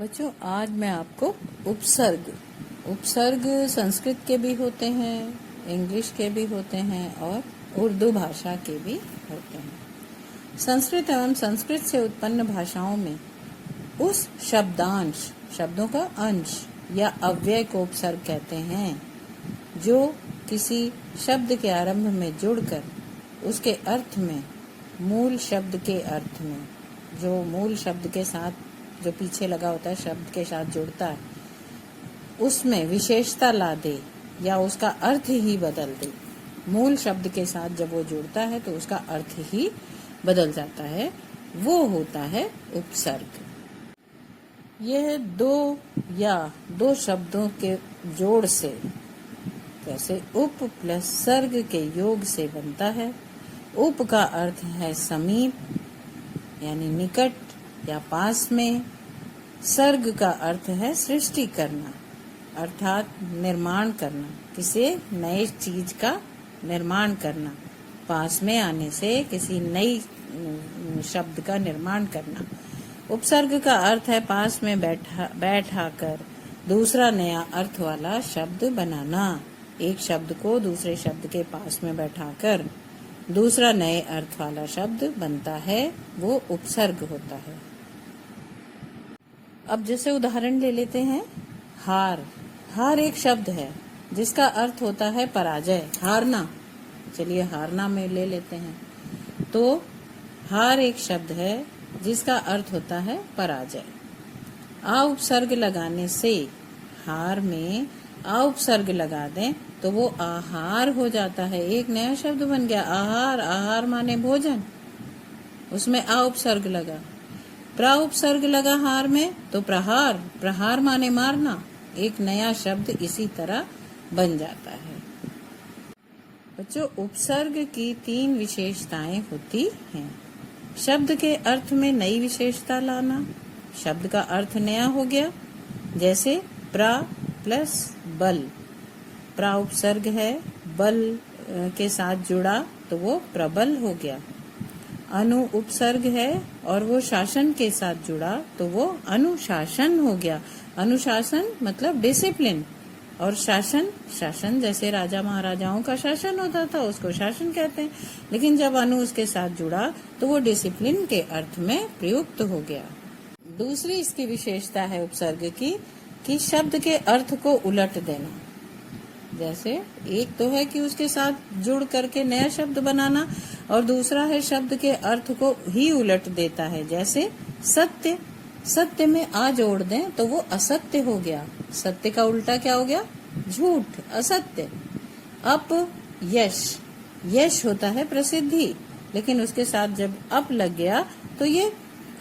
बच्चों, आज मैं आपको उपसर्ग संस्कृत के भी होते हैं, इंग्लिश के भी होते हैं और उर्दू भाषा के भी होते हैं। संस्कृत एवं संस्कृत से उत्पन्न भाषाओं में उस शब्दांश, शब्दों का अंश या अव्यय को उपसर्ग कहते हैं, जो किसी शब्द के आरंभ में जुड़कर उसके अर्थ में, मूल शब्द के अर्थ में, जो मूल शब्द के साथ जो पीछे लगा होता है शब्द के साथ जुड़ता है, उसमें विशेषता ला दे या उसका अर्थ ही बदल दे। मूल शब्द के साथ जब वो जुड़ता है तो उसका अर्थ ही बदल जाता है, वो होता है उपसर्ग। यह दो शब्दों के जोड़ से, जैसे उप प्लस सर्ग के योग से बनता है। उप का अर्थ है समीप यानी निकट या पास में। सर्ग का अर्थ है सृष्टि करना, अर्थात निर्माण करना, किसी नई चीज का निर्माण करना, पास में आने से किसी नई शब्द का निर्माण करना। उपसर्ग का अर्थ है पास में बैठा कर दूसरा नया अर्थ वाला शब्द बनाना। एक शब्द को दूसरे शब्द के पास में बैठाकर दूसरा नए अर्थ वाला शब्द बनता है, वो उपसर्ग होता है। अब जैसे उदाहरण ले लेते हैं, हार एक शब्द है जिसका अर्थ होता है पराजय, हारना। चलिए हारना में ले लेते हैं। तो हार एक शब्द है जिसका अर्थ होता है पराजय। आ उपसर्ग लगाने से हार में आ उपसर्ग लगा दें तो वो आहार हो जाता है, एक नया शब्द बन गया। आहार माने भोजन, उसमें आ उपसर्ग लगा। प्रा उपसर्ग लगा हार में तो प्रहार माने मारना, एक नया शब्द इसी तरह बन जाता है। बच्चों, उपसर्ग की 3 विशेषताएं होती हैं। शब्द के अर्थ में नई विशेषता लाना, शब्द का अर्थ नया हो गया। जैसे प्रा प्लस बल, प्रा उपसर्ग है, बल के साथ जुड़ा तो वो प्रबल हो गया। अनु उपसर्ग है और वो शासन के साथ जुड़ा तो वो अनुशासन हो गया। अनुशासन मतलब डिसिप्लिन, और शासन जैसे राजा महाराजाओं का शासन होता था, उसको शासन कहते हैं। लेकिन जब अनु उसके साथ जुड़ा तो वो डिसिप्लिन के अर्थ में प्रयुक्त हो गया। दूसरी इसकी विशेषता है उपसर्ग की कि शब्द के अर्थ को उलट देना। जैसे एक तो है कि उसके साथ जुड़ करके नया शब्द बनाना, और दूसरा है शब्द के अर्थ को ही उलट देता है। जैसे सत्य में आ जोड़ दें तो वो असत्य हो गया। सत्य का उल्टा क्या हो गया? झूठ, असत्य। यश होता है प्रसिद्धि, लेकिन उसके साथ जब अप लग गया तो ये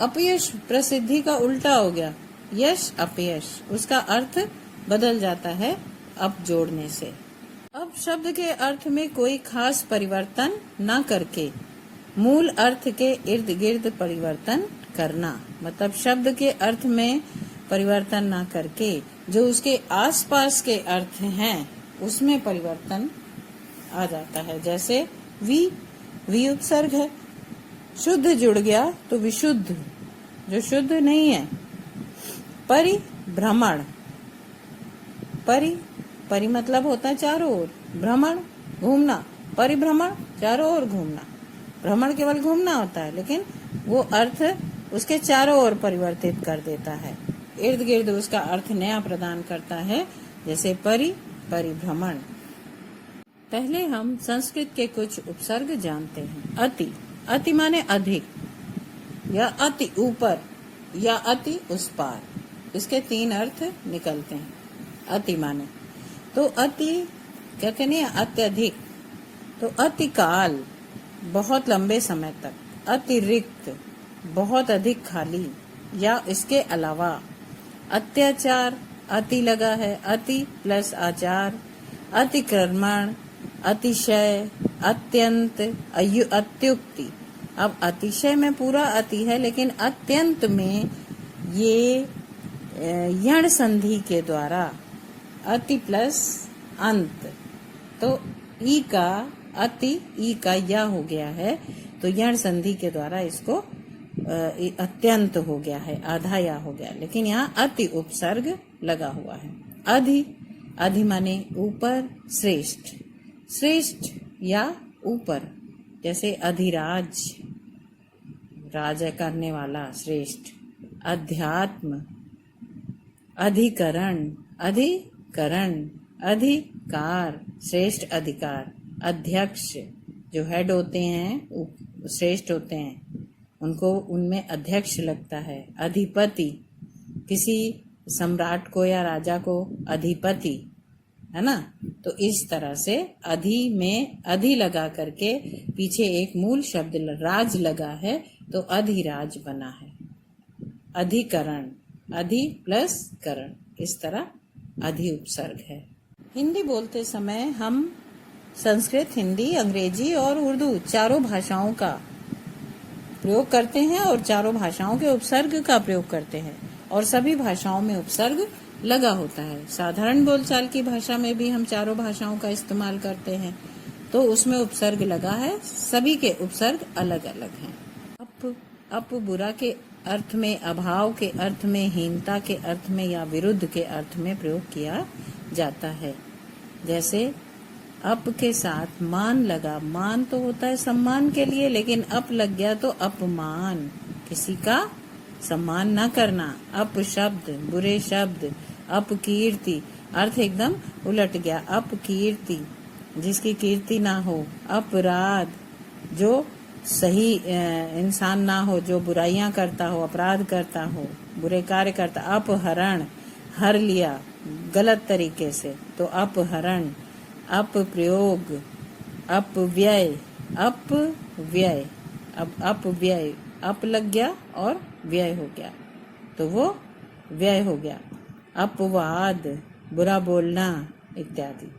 अपयश, प्रसिद्धि का उल्टा हो गया। यश अपयश, उसका अर्थ बदल जाता है अप जोड़ने से। अब शब्द के अर्थ में कोई खास परिवर्तन न करके मूल अर्थ के इर्द गिर्द परिवर्तन करना, मतलब शब्द के अर्थ में परिवर्तन न करके जो उसके आसपास के अर्थ हैं उसमें परिवर्तन आ जाता है। जैसे वी उपसर्ग है, शुद्ध जुड़ गया तो विशुद्ध, जो शुद्ध नहीं है। परिभ्रमण, परि मतलब होता है चारों ओर, भ्रमण घूमना, परिभ्रमण चारों ओर घूमना। भ्रमण केवल घूमना होता है, लेकिन वो अर्थ उसके चारों ओर परिवर्तित कर देता है, इर्द गिर्द उसका अर्थ नया प्रदान करता है। जैसे परिभ्रमण। पहले हम संस्कृत के कुछ उपसर्ग जानते हैं। अति माने अधिक, या अति ऊपर, या अति उस पार। इसके 3 अर्थ निकलते हैं। अति माने तो अति क्या कहने, अत्यधिक, तो अतिकाल बहुत लंबे समय तक, अतिरिक्त बहुत अधिक खाली, या इसके अलावा। अत्याचार, अति लगा है, अति प्लस आचार। अतिक्रमण, अतिशय, अत्यंत, अत्युक्ति। अब अतिशय में पूरा अति है, लेकिन अत्यंत में ये यण संधि के द्वारा अति प्लस अंत, तो ई का अति, ई का या हो गया है, तो यण संधि के द्वारा इसको अत्यंत हो गया है, आधा या हो गया, लेकिन यहाँ अति उपसर्ग लगा हुआ है। अधि, अधि माने ऊपर, श्रेष्ठ, श्रेष्ठ या ऊपर, जैसे अधिराज, राज करने वाला, श्रेष्ठ। अध्यात्म, अधिकरण, अधिकरण, अधिकार, श्रेष्ठ अधिकार। अध्यक्ष, जो हेड होते हैं, श्रेष्ठ होते हैं, उनको उनमें अध्यक्ष लगता है। अधिपति, किसी सम्राट को या राजा को अधिपति, है ना। तो इस तरह से अधि में अधि लगा करके पीछे एक मूल शब्द राज लगा है, तो अधिराज बना है। अधिकरण, अधि प्लस करण, इस तरह अधि उपसर्ग है। हिंदी बोलते समय हम संस्कृत, हिंदी, अंग्रेजी और उर्दू चारों भाषाओं का प्रयोग करते हैं और चारों भाषाओं के उपसर्ग का प्रयोग करते हैं, और सभी भाषाओं में उपसर्ग लगा होता है। साधारण बोलचाल की भाषा में भी हम चारों भाषाओं का इस्तेमाल करते हैं, तो उसमें उपसर्ग लगा है। सभी के उपसर्ग अलग अलग हैं। अप बुरा के अर्थ में, अभाव के अर्थ में, हीनता के अर्थ में या विरुद्ध के अर्थ में प्रयोग किया जाता है। जैसे अप के साथ मान लगा, मान तो होता है सम्मान के लिए, लेकिन अप लग गया तो अपमान, किसी का सम्मान न करना। अपशब्द, बुरे शब्द। अपकीर्ति, अर्थ एकदम उलट गया। अपकीर्ति, जिसकी कीर्ति ना हो। अपराध, जो सही इंसान ना हो, जो बुराइयां करता हो, अपराध करता हो, बुरे कार्य करता। अपहरण, हर लिया गलत तरीके से, तो अपहरण। अपप्रयोग, अपव्यय, अपव्यय, अब अपव्यय, अप लग गया और व्यय हो गया, तो वो व्यय हो गया। अपवाद, बुरा बोलना इत्यादि।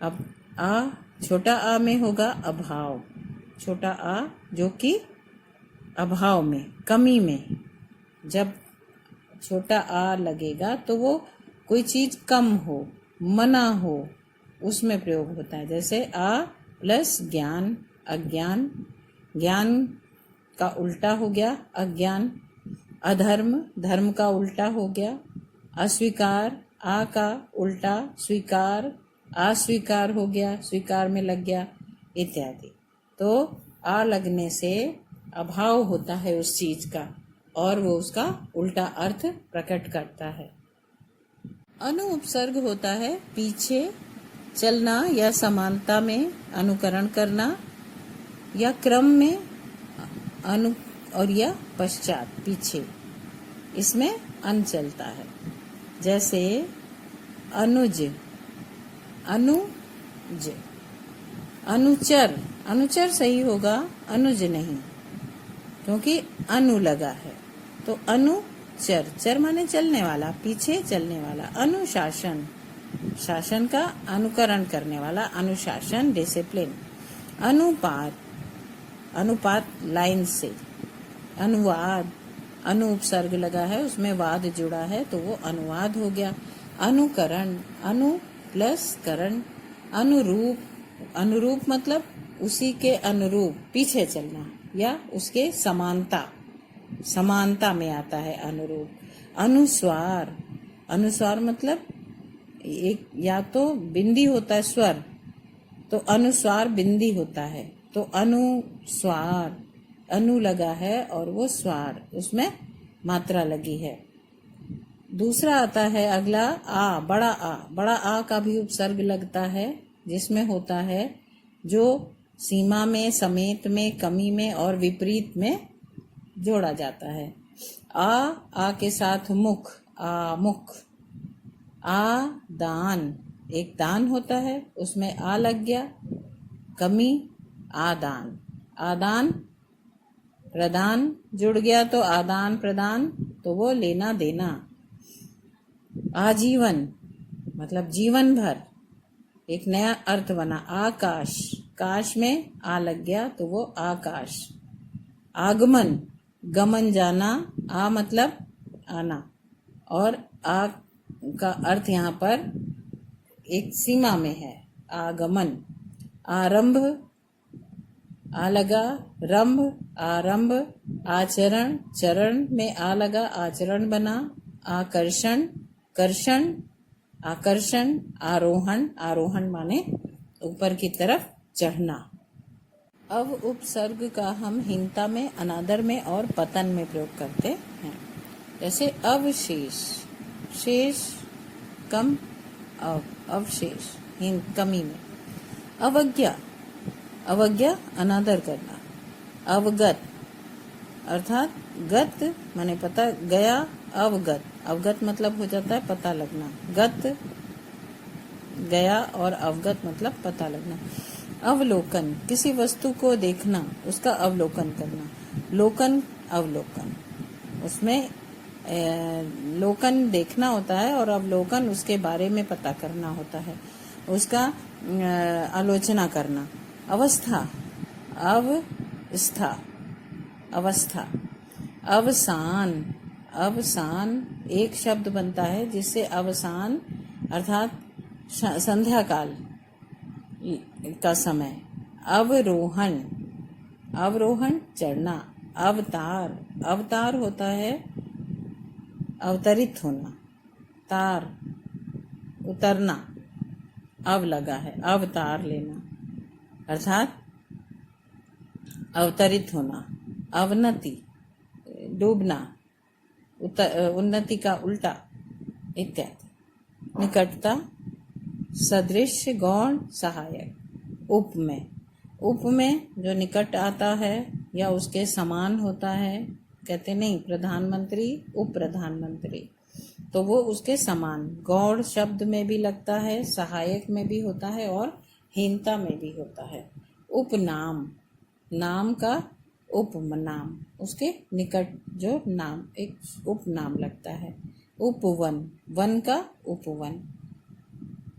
अब आ, छोटा आ में होगा अभाव, छोटा आ जो कि अभाव में, कमी में। जब छोटा आ लगेगा तो वो कोई चीज कम हो, मना हो, उसमें प्रयोग होता है। जैसे आ प्लस ज्ञान, अज्ञान, ज्ञान का उल्टा हो गया अज्ञान। अधर्म, धर्म का उल्टा हो गया। अस्वीकार, आ का उल्टा स्वीकार, अस्वीकार हो गया, स्वीकार में लग गया इत्यादि। तो आ लगने से अभाव होता है उस चीज का, और वो उसका उल्टा अर्थ प्रकट करता है। अनु उपसर्ग होता है पीछे चलना या समानता में अनुकरण करना, या क्रम में अनु, और या पश्चात, पीछे, इसमें अन चलता है। जैसे अनुज, अनुज। अनुचर, अनुचर सही होगा, अनुज नहीं, क्योंकि अनु लगा है। तो अनुचर, चर माने चलने वाला, पीछे चलने वाला। अनुशासन, शासन का अनुकरण करने वाला, अनुशासन, डिसिप्लिन। अनुपात, अनुपात लाइन से। अनुवाद, अनु उपसर्ग लगा है, उसमें वाद जुड़ा है, तो वो अनुवाद हो गया। अनुकरण, अनु प्लस करण। अनुरूप, अनुरूप मतलब उसी के अनुरूप, पीछे चलना या उसके समानता, समानता में आता है अनुरूप। अनुस्वार, अनुस्वार मतलब एक या तो बिंदी होता है स्वर, तो अनुस्वार बिंदी होता है, तो अनुस्वार, अनु लगा है और वो स्वार, उसमें मात्रा लगी है। दूसरा आता है अगला आ, बड़ा आ। बड़ा आ का भी उपसर्ग लगता है, जिसमें होता है जो सीमा में, समेत में, कमी में और विपरीत में जोड़ा जाता है। आ के साथ मुख, आ मुख। आ दान, एक दान होता है, उसमें आ लग गया, कमी, आदान। आदान प्रदान जुड़ गया तो आदान प्रदान, तो वो लेना देना। आजीवन मतलब जीवन भर, एक नया अर्थ बना। आकाश, काश में आ लग गया तो वो आकाश। आगमन, गमन जाना, आ मतलब आना, और आ का अर्थ यहाँ पर एक सीमा में है, आगमन। आरंभ, आ लगा, रंभ आरंभ, आचरण, चरण में आ लगा, आचरण बना। आकर्षण, कर्षण, आकर्षण। आरोहण, आरोहण माने ऊपर की तरफ चढ़ना। अब उपसर्ग का हम हीनता में, अनादर में और पतन में प्रयोग करते हैं। जैसे अवशेष, शेष कम, अवशेष हीन कमी में। अवज्ञा, अवज्ञा अनादर करना। अवगत अर्थात गत माने पता, गया। अवगत, अवगत मतलब हो जाता है पता लगना। गत गया और अवगत मतलब पता लगना। अवलोकन, किसी वस्तु को देखना, उसका अवलोकन करना। लोकन, अवलोकन, उसमें लोकन देखना होता है और अवलोकन उसके बारे में पता करना होता है, उसका आलोचना करना। अवस्था, अवस्था, अवस्था। अवसान, अवसान एक शब्द बनता है जिससे अवसान अर्थात संध्या काल का समय। अवरोहण, अवरोहण चढ़ना। अवतार, अवतार होता है अवतरित होना। तार उतरना, अव लगा है, अवतार लेना अर्थात अवतरित होना। अवनति डूबना, उन्नति का उल्टा इत्यादि। निकटता, सदृश, गौण, सहायक। उप में, उप में जो निकट आता है या उसके समान होता है, कहते नहीं प्रधानमंत्री, उप प्रधानमंत्री, तो वो उसके समान। गौण शब्द में भी लगता है, सहायक में भी होता है और हीनता में भी होता है। उपनाम, नाम का उपनाम, उसके निकट जो नाम एक उपनाम लगता है। उपवन, वन का उपवन।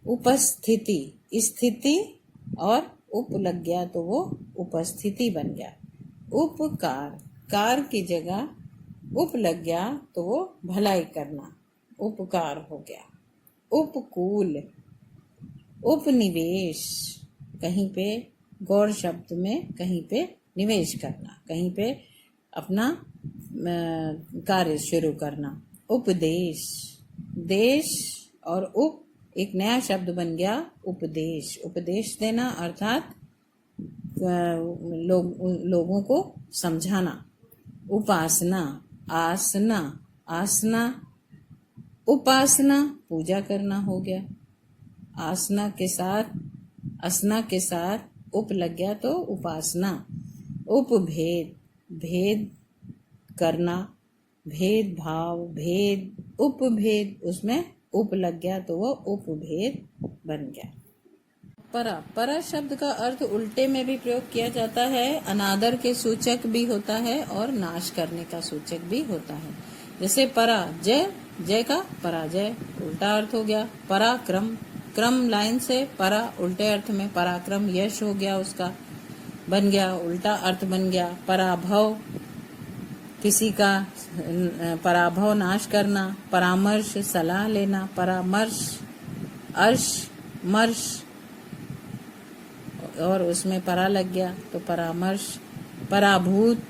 उपस्थिति, स्थिति और उप लग गया तो वो उपस्थिति बन गया। उपकार, कार की जगह उप लग गया तो वो भलाई करना, उपकार हो गया। उपकूल, उपनिवेश, कहीं पे गौर शब्द में कहीं पे निवेश करना, कहीं पे अपना कार्य शुरू करना। उपदेश, देश और उप एक नया शब्द बन गया उपदेश, उपदेश देना अर्थात लोगों को समझाना। उपासना, आसना, आसना, उपासना पूजा करना हो गया। आसना के साथ, असना के साथ उप लग गया तो उपासना। उपभेद, भेद करना, भेद भाव, भेद, उपभेद, उसमें उप लग गया तो वो उपभेद बन गया। परा, परा शब्द का अर्थ उल्टे में भी प्रयोग किया जाता है, अनादर के सूचक भी होता है और नाश करने का सूचक भी होता है। जैसे परा, जय, जय का पराजय, उल्टा अर्थ हो गया। पराक्रम, क्रम लाइन से परा उल्टे अर्थ में पराक्रम, यश हो गया उसका, बन गया उल्टा अर्थ बन गया। पराभव, किसी का पराभव नाश करना। परामर्श, सलाह लेना। परामर्श, अर्श, मर्श और उसमें परा लग गया तो परामर्श। पराभूत,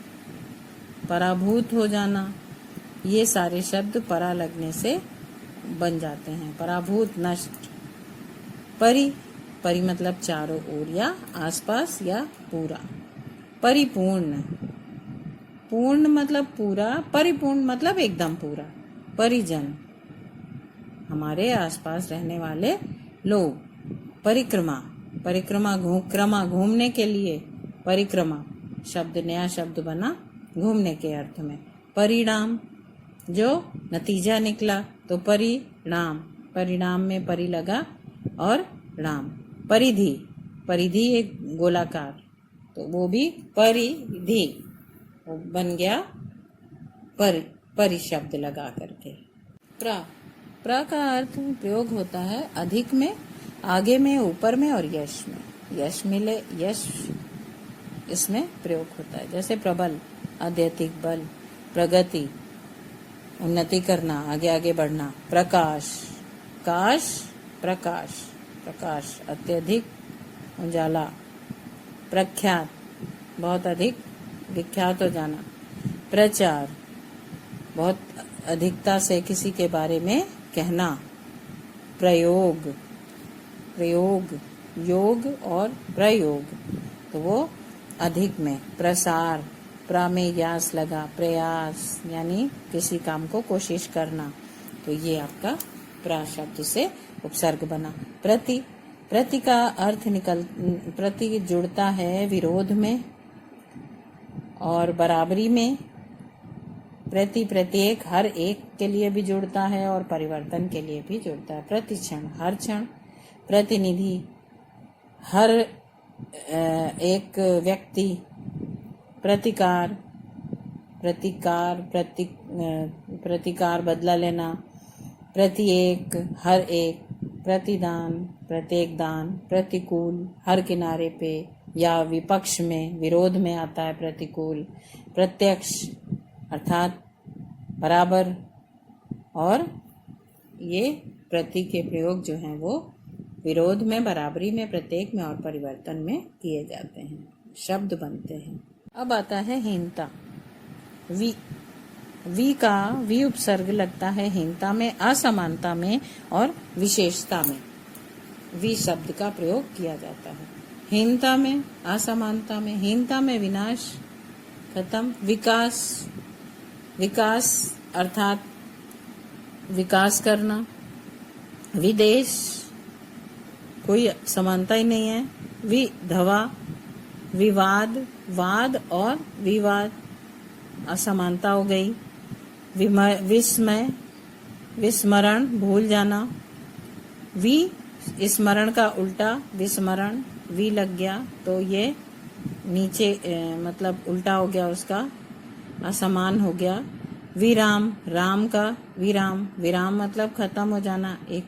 पराभूत हो जाना, ये सारे शब्द परा लगने से बन जाते हैं। पराभूत, नष्ट। परि, परि मतलब चारों ओर या आसपास या पूरा। परिपूर्ण, पूर्ण मतलब पूरा, परिपूर्ण मतलब एकदम पूरा। परिजन, हमारे आसपास रहने वाले लोग। परिक्रमा, परिक्रमा क्रमा घूमने के लिए, परिक्रमा शब्द नया शब्द बना घूमने के अर्थ में। परिणाम, जो नतीजा निकला तो परिणाम, परिणाम में परि लगा और राम। परिधि, परिधि एक गोलाकार तो वो भी परिधि बन गया परि शब्द लगा करके। प्रा, प्रा का अर्थ प्रयोग होता है अधिक में, आगे में, ऊपर में और यश में। यश मिले, यश इसमें प्रयोग होता है। जैसे प्रबल, अत्यधिक बल। प्रगति, उन्नति करना, आगे आगे बढ़ना। प्रकाश, काश, प्रकाश, प्रकाश अत्यधिक उजाला। प्रख्यात, बहुत अधिक विख्यात हो जाना। प्रचार, बहुत अधिकता से किसी के बारे में कहना। प्रयोग, प्रयोग, योग और प्रयोग, तो वो अधिक में। प्रसार, प्रा में यास लगा, प्रयास यानी किसी काम को कोशिश करना, तो ये आपका प्रा शब्द से उपसर्ग बना। प्रति, प्रति का अर्थ प्रति जुड़ता है विरोध में और बराबरी में। प्रति, प्रत्येक, हर एक के लिए भी जुड़ता है और परिवर्तन के लिए भी जुड़ता है। प्रतिक्षण, हर क्षण। प्रतिनिधि, हर एक व्यक्ति। प्रतिकार, प्रतिकार, प्रतिकार बदला लेना। प्रत्येक, हर एक। प्रतिदान, प्रत्येक दान। प्रतिकूल, हर किनारे पे या विपक्ष में, विरोध में आता है प्रतिकूल। प्रत्यक्ष अर्थात बराबर, और ये प्रति के प्रयोग जो हैं वो विरोध में, बराबरी में, प्रत्येक में और परिवर्तन में किए जाते हैं, शब्द बनते हैं। अब आता है हीनता। वी का वी उपसर्ग लगता है हीनता में, असमानता में और विशेषता में। वी शब्द का प्रयोग किया जाता है हीनता में, असमानता में। हीनता में विनाश, खत्म। विकास, विकास अर्थात विकास करना। विदेश, कोई समानता ही नहीं है। विधवा, विवाद, वाद और विवाद, असमानता हो गई। विस्मय, विस्मरण, भूल जाना। स्मरण का उल्टा विस्मरण, वी लग गया तो ये नीचे मतलब उल्टा हो गया, उसका असमान हो गया। विराम, राम का विराम, विराम मतलब खत्म हो जाना, एक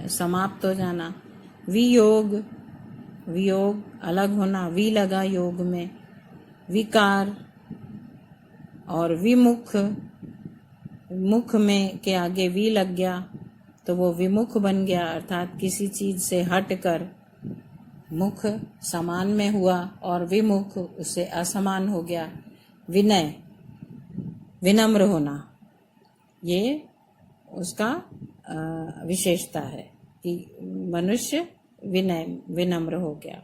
समाप्त हो जाना। वियोग, वियोग अलग होना, वी लगा योग में। विकार और विमुख, मुख में के आगे वी लग गया तो वो विमुख बन गया, अर्थात किसी चीज से हटकर। मुख समान में हुआ और विमुख उससे असमान हो गया। विनय, विनम्र होना, ये उसका विशेषता है कि मनुष्य विनम्र हो गया।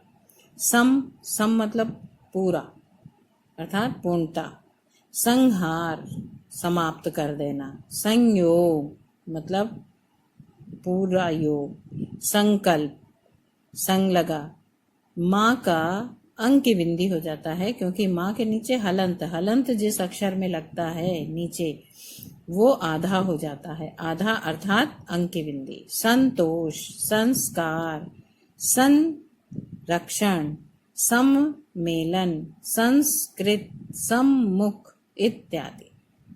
सम, सम मतलब पूरा अर्थात पूर्णता। संहार, समाप्त कर देना। संयोग मतलब पूरा योग। संकल्प, संग लगा। माँ का अंक की बिंदी हो जाता है क्योंकि माँ के नीचे हलंत, हलंत जिस अक्षर में लगता है नीचे वो आधा हो जाता है, आधा अर्थात अंक की बिंदी। संतोष, संस्कार, संरक्षण, सम्मेलन, संस्कृत, सम्मुख इत्यादि,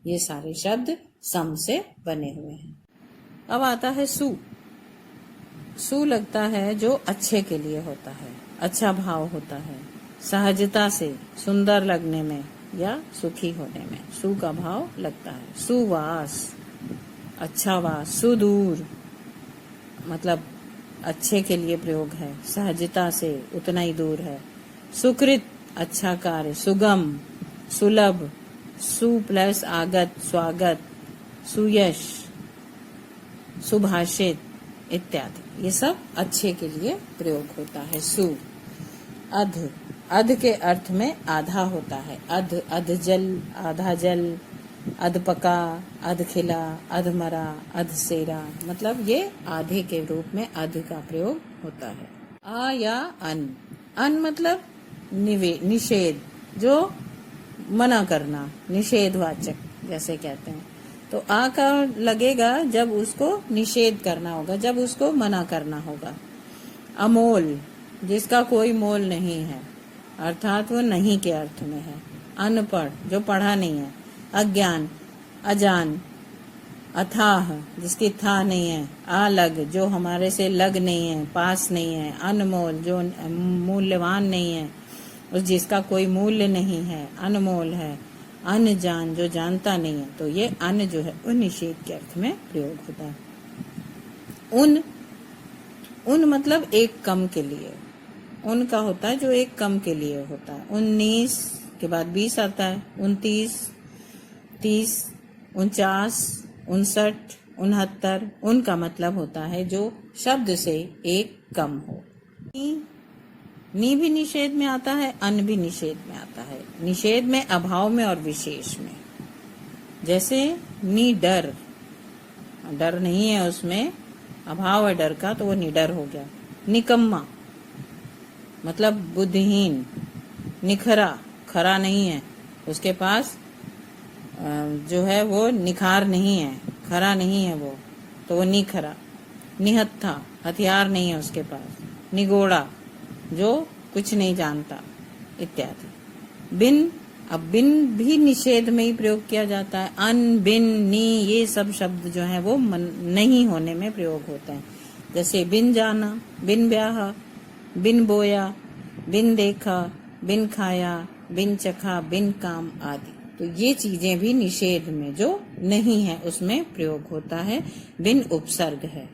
ये सारे शब्द सम से बने हुए हैं। अब आता है सु। सु लगता है जो अच्छे के लिए होता है, अच्छा भाव होता है, सहजता से, सुंदर लगने में या सुखी होने में सु का भाव लगता है। सुवास, अच्छा वास। सुदूर मतलब अच्छे के लिए प्रयोग है, सहजता से, उतना ही दूर है। सुकृत, अच्छा कार्य। सुगम, सुलभ। सु प्लस आगत, स्वागत। सुयश, सुभाषित इत्यादि, ये सब अच्छे के लिए प्रयोग होता है। सु। अध, अध के अर्थ में आधा होता है। अध, अध जल, आधा जल, अध पका, अध खिला, अध मरा, अध सेरा, मतलब ये आधे के रूप में अध का प्रयोग होता है। आ या अन, अन मतलब निषेध, जो मना करना, निषेधवाचक जैसे कहते हैं। तो आ का लगेगा जब उसको निषेध करना होगा, जब उसको मना करना होगा। अमोल, जिसका कोई मोल नहीं है, अर्थात वो नहीं के अर्थ में है। अनपढ़, जो पढ़ा नहीं है। अज्ञान, अजान। अथाह, जिसकी था नहीं है। अलग, जो हमारे से लग नहीं है, पास नहीं है। अनमोल, जो मूल्यवान नहीं है, उस जिसका कोई मूल्य नहीं है, अनमोल है। अनजान, जो जानता नहीं है, तो ये अन जो है वो निषेध के अर्थ में प्रयोग होता है। उन, उन मतलब एक कम के लिए, उनका होता है जो एक कम के लिए होता है। 19 के बाद 20 आता है, 29, 30, 49, 59, 69। उनका मतलब होता है जो शब्द से एक कम हो। नी भी निषेध में आता है, अन भी निषेध में आता है। निषेध में अभाव में और विशेष में। जैसे निडर, डर नहीं है उसमें, अभाव है डर का, तो वो निडर हो गया। निकम्मा मतलब बुद्धिहीन। निखरा, खरा नहीं है, उसके पास जो है वो निखार नहीं है, खरा नहीं है वो, तो वो निखरा। निहत्था, हथियार नहीं है उसके पास। निगोड़ा, जो कुछ नहीं जानता, इत्यादि। बिन, अब बिन भी निषेध में ही प्रयोग किया जाता है। अन, बिन, नी, ये सब शब्द जो है वो नहीं होने में प्रयोग होते हैं। जैसे बिन जाना, बिन ब्याहा, बिन बोया, बिन देखा, बिन खाया, बिन चखा, बिन काम आदि। तो ये चीजें भी निषेध में जो नहीं है उसमें प्रयोग होता है। बिन उपसर्ग है।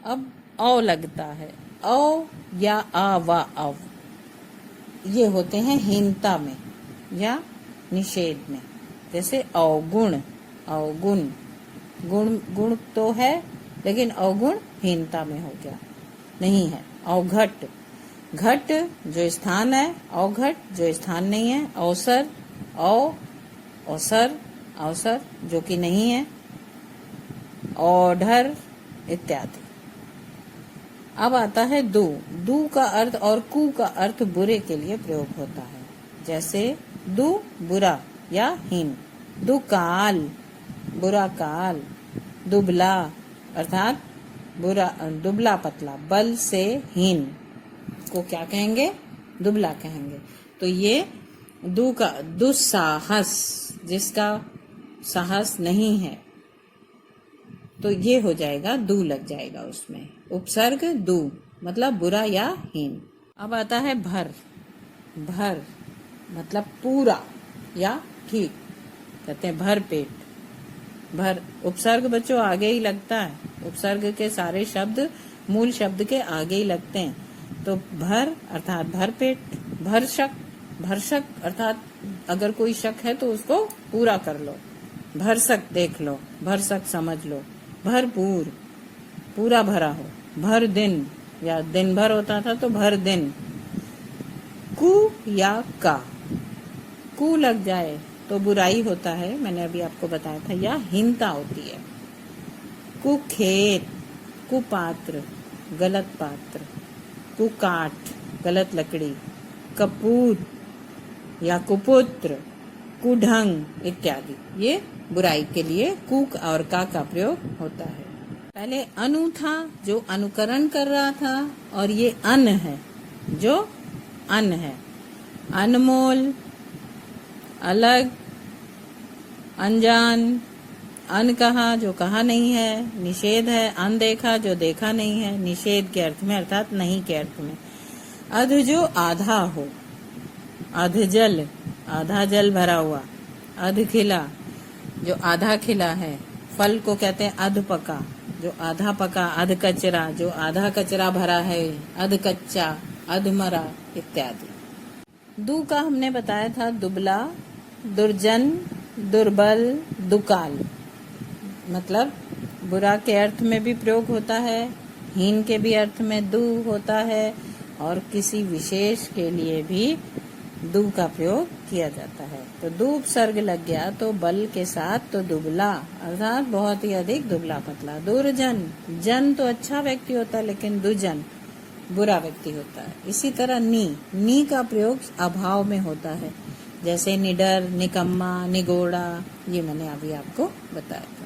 अब औ लगता है। औ या आ, वा, अव, ये होते हैं हीनता में या निषेध में। जैसे अवगुण, अवगुण, गुण, गुण तो है लेकिन अवगुण हीनता में हो गया, नहीं है। अवघट, घट जो स्थान है, अवघट जो स्थान नहीं है। अवसर, अवसर, अवसर जो कि नहीं है। औढ़र इत्यादि। अब आता है दू। दू का अर्थ और कु का अर्थ बुरे के लिए प्रयोग होता है। जैसे दू बुरा या हीन। दुकाल, बुरा काल। दुबला अर्थात बुरा, दुबला पतला। बल से हीन को क्या कहेंगे? दुबला कहेंगे। तो ये दू का दुस्साहस, जिसका साहस नहीं है, तो ये हो जाएगा, दू लग जाएगा उसमें। उपसर्ग दू मतलब बुरा या हीन। अब आता है भर। भर मतलब पूरा या ठीक, कहते हैं भर पेट। भर उपसर्ग बच्चों आगे ही लगता है। उपसर्ग के सारे शब्द मूल शब्द के आगे ही लगते हैं। तो भर अर्थात भर पेट। भरशक, भरशक अर्थात अगर कोई शक है तो उसको पूरा कर लो। भरसक देख लो, भरसक समझ लो। भरपूर, पूरा भरा हो। भर दिन या दिन भर होता था तो भर दिन। कु या का, कु लग जाए तो बुराई होता है, मैंने अभी आपको बताया था, या हीनता होती है। कुखेत, कुपात्र, गलत पात्र। कुकाठ, गलत लकड़ी। कपूत या कुपुत्र, कुढंग इत्यादि। ये बुराई के लिए कुक और का प्रयोग होता है। पहले अनु था जो अनुकरण कर रहा था, और ये अन है जो अन है। अनमोल, अलग, अनजान। अन कहा जो कहा नहीं है, निषेध है। अनदेखा जो देखा नहीं है, निषेध के अर्थ में अर्थात नहीं के अर्थ में। अध जो आधा हो। अध जल, आधा जल भरा हुआ। अध खिला जो आधा खिला है। फल को कहते हैं अध पका, जो आधा पका। अध कचरा जो आधा कचरा भरा है। अध कच्चा, अध मरा इत्यादि। दू का हमने बताया था दुबला, दुर्जन, दुर्बल, दुकाल। मतलब बुरा के अर्थ में भी प्रयोग होता है, हीन के भी अर्थ में दू होता है, और किसी विशेष के लिए भी दू का प्रयोग किया जाता है। तो दू उपसर्ग लग गया तो बल के साथ तो दुबला अर्थात बहुत ही अधिक दुबला पतला। दुर्जन, जन तो अच्छा व्यक्ति होता है लेकिन दुर्जन बुरा व्यक्ति होता है। इसी तरह नी का प्रयोग अभाव में होता है। जैसे निडर, निकम्मा, निगोड़ा, ये मैंने अभी आपको बताया था।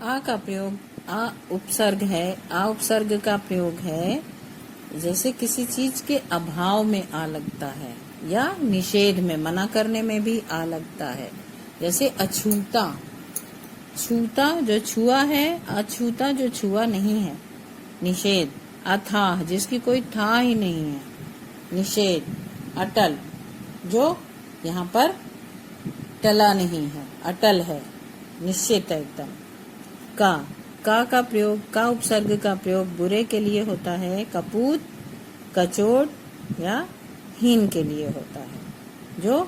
आ का प्रयोग, आ उपसर्ग है। आ उपसर्ग का प्रयोग है जैसे किसी चीज के अभाव में आ लगता है, या निषेध में, मना करने में भी आ लगता है। जैसे अछूता, छूता जो छुआ है, अछूता जो छुआ नहीं है, निषेध। अथाह जिसकी कोई था ही नहीं है, निषेध। अटल जो यहाँ पर टला नहीं है, अटल है, निश्चित है एकदम। का प्रयोग, का उपसर्ग का प्रयोग बुरे के लिए होता है। कपूत, कचोट या हीन के लिए होता है, जो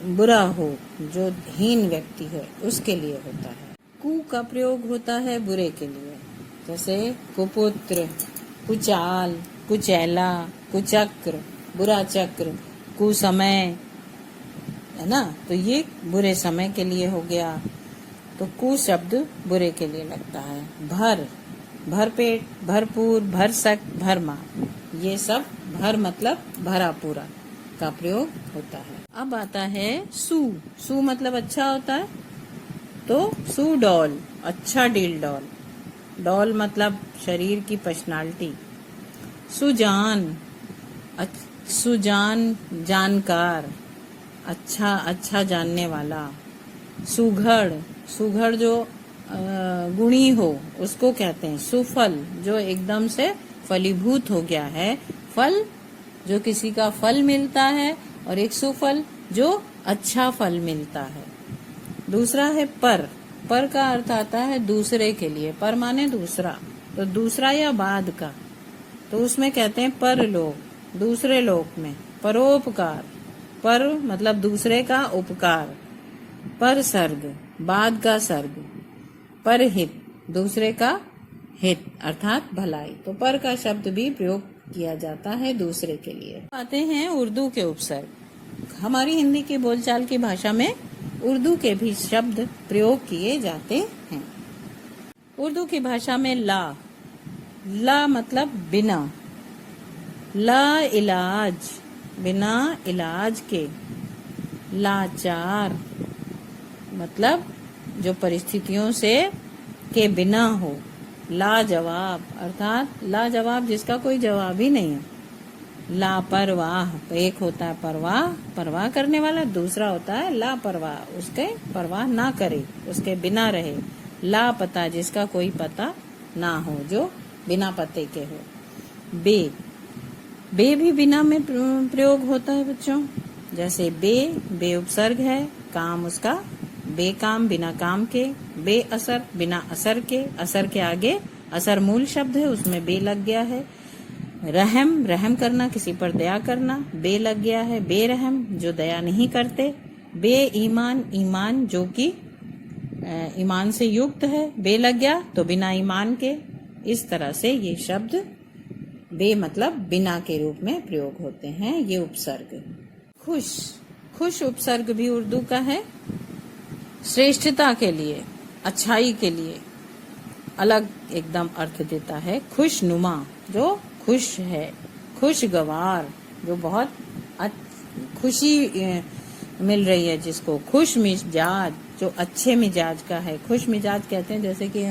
बुरा हो, जो हीन व्यक्ति है उसके लिए होता है। कु का प्रयोग होता है बुरे के लिए, जैसे कुपुत्र, कुचाल, कुचैला, कुचक्र, बुरा चक्र, कुसमय, है ना। तो ये बुरे समय के लिए हो गया। तो कु शब्द बुरे के लिए लगता है। भर, भरपेट, भरपूर, भरसक, भरमा, ये सब भर मतलब भरा पूरा का प्रयोग होता है। अब आता है सु। सु मतलब अच्छा होता है, तो सुडौल, अच्छा डील डौल। डौल मतलब शरीर की पर्सनालिटी। सुजान, सुजान जानकार, अच्छा जानने वाला। सुघड़, सुघड़ जो गुणी हो उसको कहते हैं। सुफल, जो एकदम से फलीभूत हो गया है। फल, जो किसी का फल मिलता है, और एक सुफल जो अच्छा फल मिलता है। दूसरा है पर। पर का अर्थ आता है दूसरे के लिए। पर माने दूसरा, तो दूसरा या बाद का, तो उसमें कहते हैं परलोक, दूसरे लोक में। परोपकार, पर मतलब दूसरे का उपकार। पर सर्ग, बाद का सर्ग। परहित, दूसरे का हित अर्थात भलाई। तो पर का शब्द भी प्रयोग किया जाता है दूसरे के लिए। आते हैं उर्दू के उपसर्ग। हमारी हिंदी की बोलचाल की भाषा में उर्दू के भी शब्द प्रयोग किए जाते हैं। उर्दू की भाषा में ला, ला मतलब बिना। ला इलाज, बिना इलाज के। लाचार मतलब जो परिस्थितियों से के बिना हो। लाजवाब अर्थात लाजवाब जिसका कोई जवाब ही नहीं है। लापरवाह, एक होता है परवाह, परवाह करने वाला, दूसरा होता है लापरवाह, उसके परवाह ना करे, उसके बिना रहे। लापता, जिसका कोई पता ना हो, जो बिना पते के हो। बे, बे भी बिना में प्रयोग होता है बच्चों। जैसे बे उपसर्ग है, काम उसका बेकाम, बिना काम के। बेअसर, बिना असर के। असर के आगे असर मूल शब्द है, उसमें बे लग गया है। रहम, रहम करना, किसी पर दया करना, बे लग गया है। बेरहम, जो दया नहीं करते। बेईमान, ईमान जो कि ईमान से युक्त है, बे लग गया तो बिना ईमान के। इस तरह से ये शब्द बे मतलब बिना के रूप में प्रयोग होते हैं ये उपसर्ग। खुश, खुश उपसर्ग भी उर्दू का है, श्रेष्ठता के लिए, अच्छाई के लिए अलग एकदम अर्थ देता है। खुशनुमा, जो खुश है। खुशगवार, जो बहुत खुशी मिल रही है जिसको। खुश मिजाज, जो अच्छे मिजाज का है। खुश मिजाज कहते हैं, जैसे कि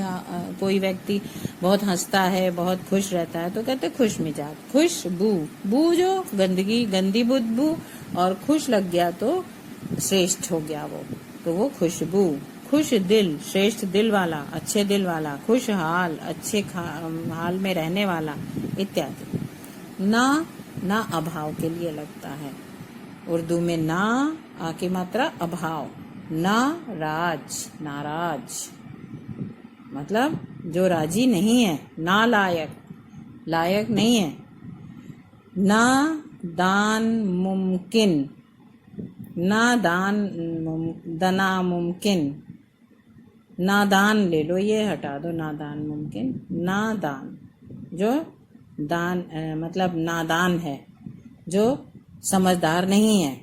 कोई व्यक्ति बहुत हंसता है, बहुत खुश रहता है, तो कहते हैं खुश मिजाज। खुशबू, बू जो गंदगी, गंदी बदबू, और खुश लग गया तो श्रेष्ठ हो गया वो, तो वो खुशबू। खुश दिल, श्रेष्ठ दिल वाला, अच्छे दिल वाला। खुशहाल, अच्छे हाल में रहने वाला, इत्यादि। ना अभाव के लिए लगता है उर्दू में। ना आकी मात्रा अभाव। ना राज, नाराज मतलब जो राजी नहीं है। ना लायक, लायक नहीं है। ना दान मुमकिन, ना दान दना मुमकिन। नादान ले लो, ये हटा दो, नादान मुमकिन। नादान, जो दान मतलब नादान है, जो समझदार नहीं है।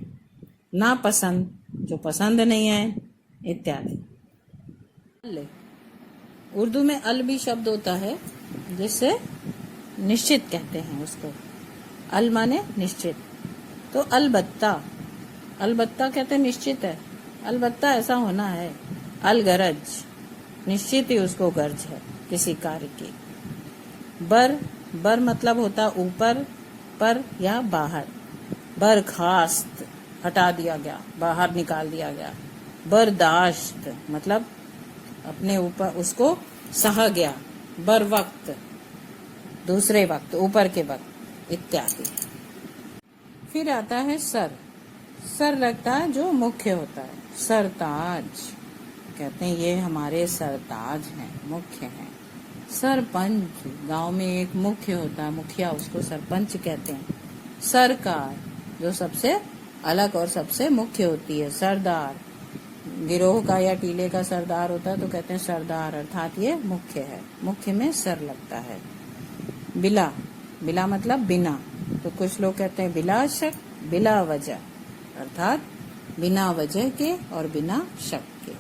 नापसंद, जो पसंद नहीं है, इत्यादि। उर्दू में अल भी शब्द होता है, जिससे निश्चित कहते हैं उसको। अल माने निश्चित। तो अलबत्ता, अलबत्ता कहते हैं निश्चित है, अलबत्ता ऐसा होना है। अलगरज, निश्चित ही उसको गर्ज है किसी कार्य की। बर, बर मतलब होता ऊपर, पर या बाहर। बरखास्त, हटा दिया गया, बाहर निकाल दिया गया। बर्दाश्त मतलब अपने ऊपर उसको सहा गया। बर वक्त, दूसरे वक्त, ऊपर के वक्त, इत्यादि। फिर आता है सर। सर लगता है जो मुख्य होता है। सरताज कहते हैं ये हमारे सरताज हैं, मुख्य हैं। सरपंच, गांव में एक मुख्य होता है, मुखिया, उसको सरपंच कहते हैं। सरकार, जो सबसे अलग और सबसे मुख्य होती है। सरदार, गिरोह का या टीले का सरदार होता है तो कहते हैं सरदार, अर्थात ये मुख्य है, मुख्य में सर लगता है। बिला, बिला मतलब बिना, तो कुछ लोग कहते हैं बिला शक, बिला वजह, अर्थात बिना वजह के और बिना शक के।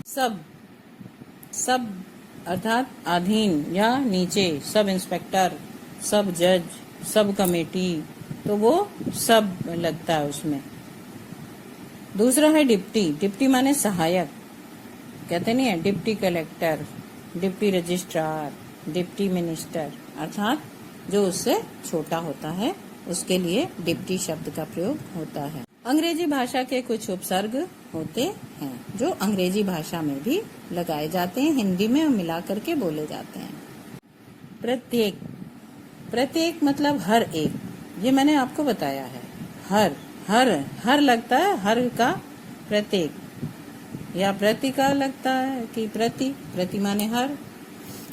सब, सब अर्थात अधीन या नीचे, सब इंस्पेक्टर, सब जज, सब कमेटी, तो वो सब लगता है उसमें। दूसरा है डिप्टी, डिप्टी माने सहायक, कहते नहीं है deputy collector, deputy registrar, deputy minister, अर्थात जो उससे छोटा होता है उसके लिए डिप्टी शब्द का प्रयोग होता है। अंग्रेजी भाषा के कुछ उपसर्ग होते हैं जो अंग्रेजी भाषा में भी लगाए जाते हैं, हिंदी में मिला करके बोले जाते हैं। प्रत्येक, प्रत्येक मतलब हर एक, ये मैंने आपको बताया है। हर, हर, हर लगता है, हर का प्रत्येक, या प्रति का लगता है कि प्रति, प्रति माने हर,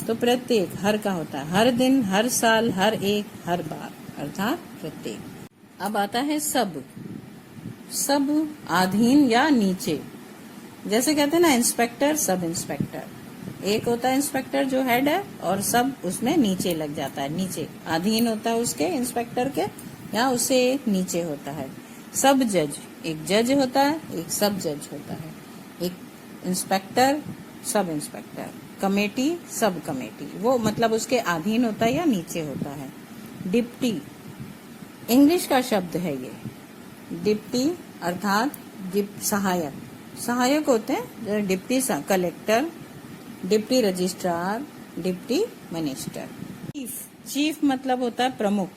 तो प्रत्येक हर का होता है, हर दिन, हर साल, हर एक, हर बार, अर्थात प्रत्येक। अब आता है सब, सब अधीन या नीचे, जैसे कहते हैं ना इंस्पेक्टर, सब इंस्पेक्टर, एक होता है इंस्पेक्टर जो हेड है और सब उसमें नीचे लग जाता है, नीचे अधीन होता है उसके इंस्पेक्टर के, या उससे एक नीचे होता है। सब जज, एक जज होता है, एक सब जज होता है, एक inspector, sub inspector, committee, sub committee, वो मतलब उसके अधीन होता है या नीचे होता है। डिप्टी, इंग्लिश का शब्द है ये, डिप्टी अर्थात सहायक, सहायक होते हैं deputy collector, deputy registrar, deputy minister. Chief, chief मतलब होता है प्रमुख,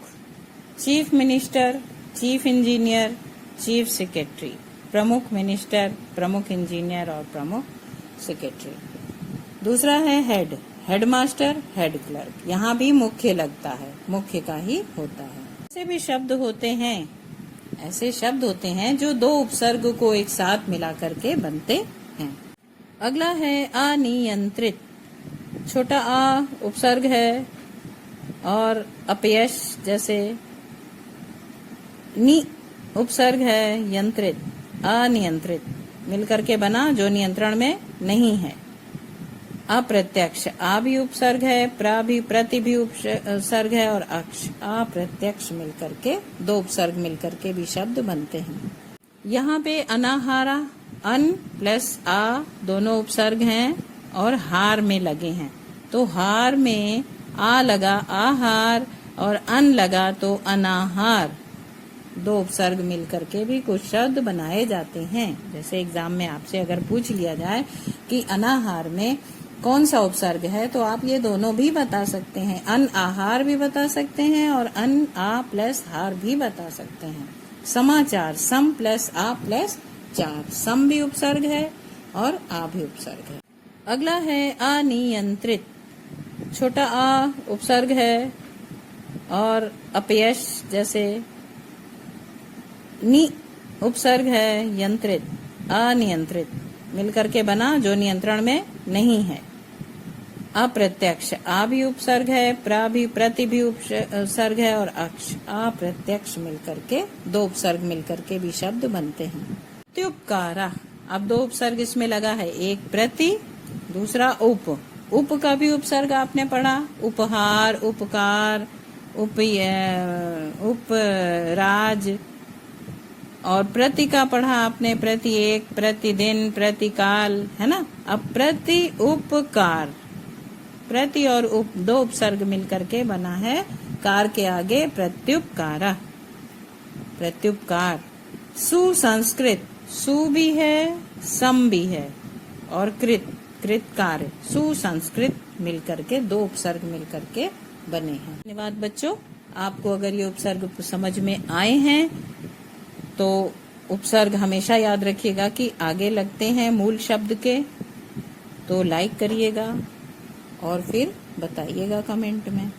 chief minister, chief engineer, chief secretary, प्रमुख मिनिस्टर, प्रमुख इंजीनियर और प्रमुख सेक्रेटरी। दूसरा है हेड, हेडमास्टर, हेड क्लर्क, यहाँ भी मुख्य लगता है, मुख्य का ही होता है। ऐसे भी शब्द होते हैं, ऐसे शब्द होते हैं जो दो उपसर्ग को एक साथ मिला करके बनते हैं। अगला है अनियंत्रित, छोटा आ उपसर्ग है और अपयश जैसे नि उपसर्ग है, यंत्रित, अनियंत्रित मिलकर के बना जो नियंत्रण में नहीं है। अप्रत्यक्ष, आ भी उपसर्ग है, प्रा भी, प्रति भी उपसर्ग है और अक्ष, अप्रत्यक्ष मिलकर के, दो उपसर्ग मिलकर के भी शब्द बनते हैं। यहाँ पे अनाहारा, अन प्लस आ दोनों उपसर्ग हैं और हार में लगे हैं, तो हार में आ लगा आहार और अन लगा तो अनाहार, दो उपसर्ग मिलकर के भी कुछ शब्द बनाए जाते हैं। जैसे एग्जाम में आपसे अगर पूछ लिया जाए कि अनाहार में कौन सा उपसर्ग है तो आप ये दोनों भी बता सकते हैं, अन आहार भी बता सकते हैं और अन आ प्लस हार भी बता सकते हैं। समाचार, सम प्लस आ प्लस चार, सम भी उपसर्ग है और आ भी उपसर्ग है। अगला है अनियंत्रित, छोटा आ उपसर्ग है और अपयश जैसे नि उपसर्ग है, यंत्रित, अनियंत्रित मिलकर के बना जो नियंत्रण में नहीं है। अप्रत्यक्ष, आ भी उपसर्ग है, प्रा भी, प्रति भी उपसर्ग है और अक्ष, अप्रत्यक्ष मिलकर के, दो उपसर्ग मिलकर के भी शब्द बनते हैं। प्रत्युपकारा, अब दो उपसर्ग इसमें लगा है, एक प्रति, दूसरा उप, उप का भी उपसर्ग आपने पढ़ा, उपहार, उपकार, उपराज, और प्रति का पढ़ा आपने, प्रति एक, प्रतिदिन, प्रतिकाल, है ना। अब प्रति उपकार, प्रति और उप दो उपसर्ग मिलकर के बना है कार के आगे प्रत्युपकारा, प्रत्युपकार। सुसंस्कृत, सु भी है, सम भी है और कृत, कृत कार्य, सुसंस्कृत मिलकर के दो उपसर्ग मिलकर के बने हैं। धन्यवाद बच्चों, आपको अगर ये उपसर्ग समझ में आए हैं तो उपसर्ग हमेशा याद रखिएगा कि आगे लगते हैं मूल शब्द के, तो लाइक करिएगा और फिर बताइएगा कमेंट में।